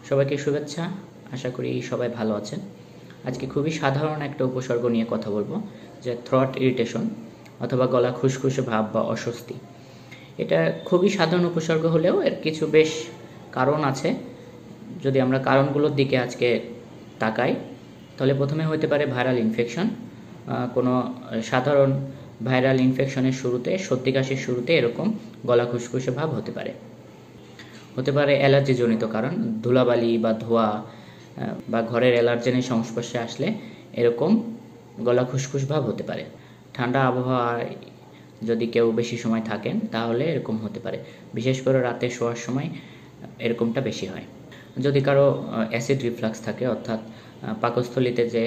সবাইকে শুভেচ্ছা। আশা করি সবাই ভালো আছেন। আজকে খুবই সাধারণ একটা উপসর্গ নিয়ে কথা বলবো, যে থ্রট ইরিটেশন অথবা গলা খুসখুসে ভাব বা অস্বস্তি। এটা খুবই সাধারণ উপসর্গ হলেও এর কিছু বেশ কারণ আছে। যদি আমরা কারণগুলোর দিকে আজকে তাকাই, তাহলে প্রথমে হতে পারে ভাইরাল ইনফেকশন। কোনো সাধারণ ভাইরাল ইনফেকশনের শুরুতে, সর্দি কাশির শুরুতে এরকম গলা খুসখুসে ভাব হতে পারে। অ্যালার্জিজনিত কারণ, ধুলাবালি বা ধোঁয়া বা ঘরের অ্যালার্জেনের সংস্পর্শে আসলে এরকম গলা খুসখুস ভাব হতে পারে। ঠান্ডা আবহাওয়ায় যদি কেউ বেশি সময় থাকেন তাহলে এরকম হতে পারে, বিশেষ করে রাতে শোয়ার সময় এরকমটা বেশি হয়। যদি কারো অ্যাসিড রিফ্লাক্স থাকে, অর্থাৎ পাকস্থলীতে যে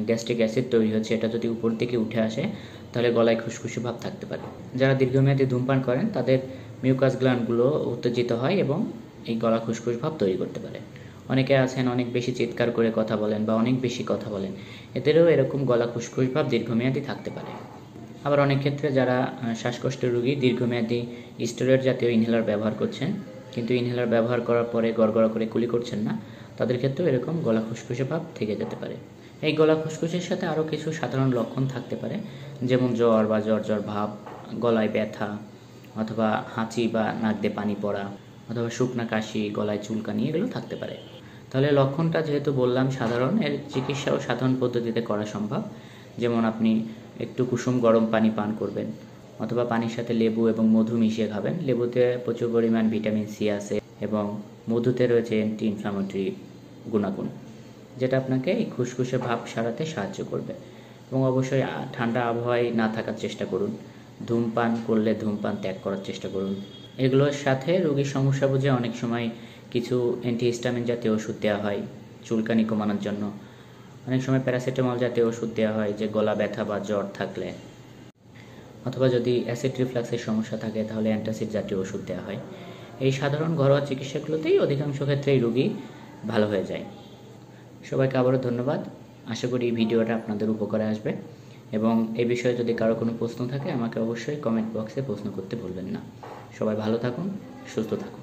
গ্যাস্ট্রিক অ্যাসিড তৈরি হচ্ছে এটা যদি উপর দিকে উঠে আসে, তাহলে গলায় খুসখুসি ভাব থাকতে পারে। যারা দীর্ঘমেয়াদী ধূমপান করেন তাদের মিউকাস গ্ল্যান্ডগুলো উত্তেজিত হয় এবং এই গলা খুসখুস ভাব তৈরি করতে পারে। অনেকে আছেন অনেক বেশি চিৎকার করে কথা বলেন বা অনেক বেশি কথা বলেন, এদেরও এরকম গলা খুসখুস ভাব দীর্ঘমেয়াদী থাকতে পারে। আবার অনেক ক্ষেত্রে যারা শ্বাসকষ্টের রোগী দীর্ঘমেয়াদী স্টেরয়েড জাতীয় ইনহেলার ব্যবহার করছেন, কিন্তু ইনহেলার ব্যবহার করার পরে গড়গড়া করে কুলি করছেন না, তাদের ক্ষেত্রেও এরকম গলা খুসখুসে ভাব থেকে যেতে পারে। এই গলা খুসখুসের সাথে আরও কিছু সাধারণ লক্ষণ থাকতে পারে, যেমন জ্বর বা জ্বর ভাব, গলায় ব্যথা অথবা হাঁচি বা নাক দিয়ে পানি পড়া অথবা শুকনা কাশি, গলায় চুলকানি, এগুলো থাকতে পারে। তাহলে লক্ষণটা যেহেতু বললাম সাধারণ, এর চিকিৎসাও সাধারণ পদ্ধতিতে করা সম্ভব। যেমন আপনি একটু কুসুম গরম পানি পান করবেন অথবা পানির সাথে লেবু এবং মধু মিশিয়ে খাবেন। লেবুতে প্রচুর পরিমাণ ভিটামিন সি আছে এবং মধুতে রয়েছে অ্যান্টি ইনফ্লামেটরি গুণাগুণ, যেটা আপনাকে এই খুসখুসে ভাব সারাতে সাহায্য করবে। এবং অবশ্যই ঠান্ডা আবহাওয়ায় না থাকার চেষ্টা করুন। ধূমপান করলে ধূমপান ত্যাগ করার চেষ্টা করুন। এগুলোর সাথে রোগীর সমস্যা বুঝে অনেক সময় কিছু অ্যান্টিহিস্টামিন জাতীয় ওষুধ দেওয়া হয় চুলকানি কমানোর জন্য। অনেক সময় প্যারাসিটামল জাতীয় ওষুধ দেওয়া হয় যে গলা ব্যথা বা জ্বর থাকলে, অথবা যদি অ্যাসিড রিফ্লাক্সের সমস্যা থাকে তাহলে অ্যান্টাসিড জাতীয় ওষুধ দেওয়া হয়। এই সাধারণ ঘরোয়া চিকিৎসাগুলোতেই অধিকাংশ ক্ষেত্রেই রোগী ভালো হয়ে যায়। সবাইকে আবারও ধন্যবাদ। আশা করি এই ভিডিওটা আপনাদের উপকারে আসবে এবং এই বিষয়ে যদি কারো কোনো প্রশ্ন থাকে আমাকে অবশ্যই কমেন্ট বক্সে প্রশ্ন করতে ভুলবেন না। সবাই ভালো থাকুন, সুস্থ থাকুন।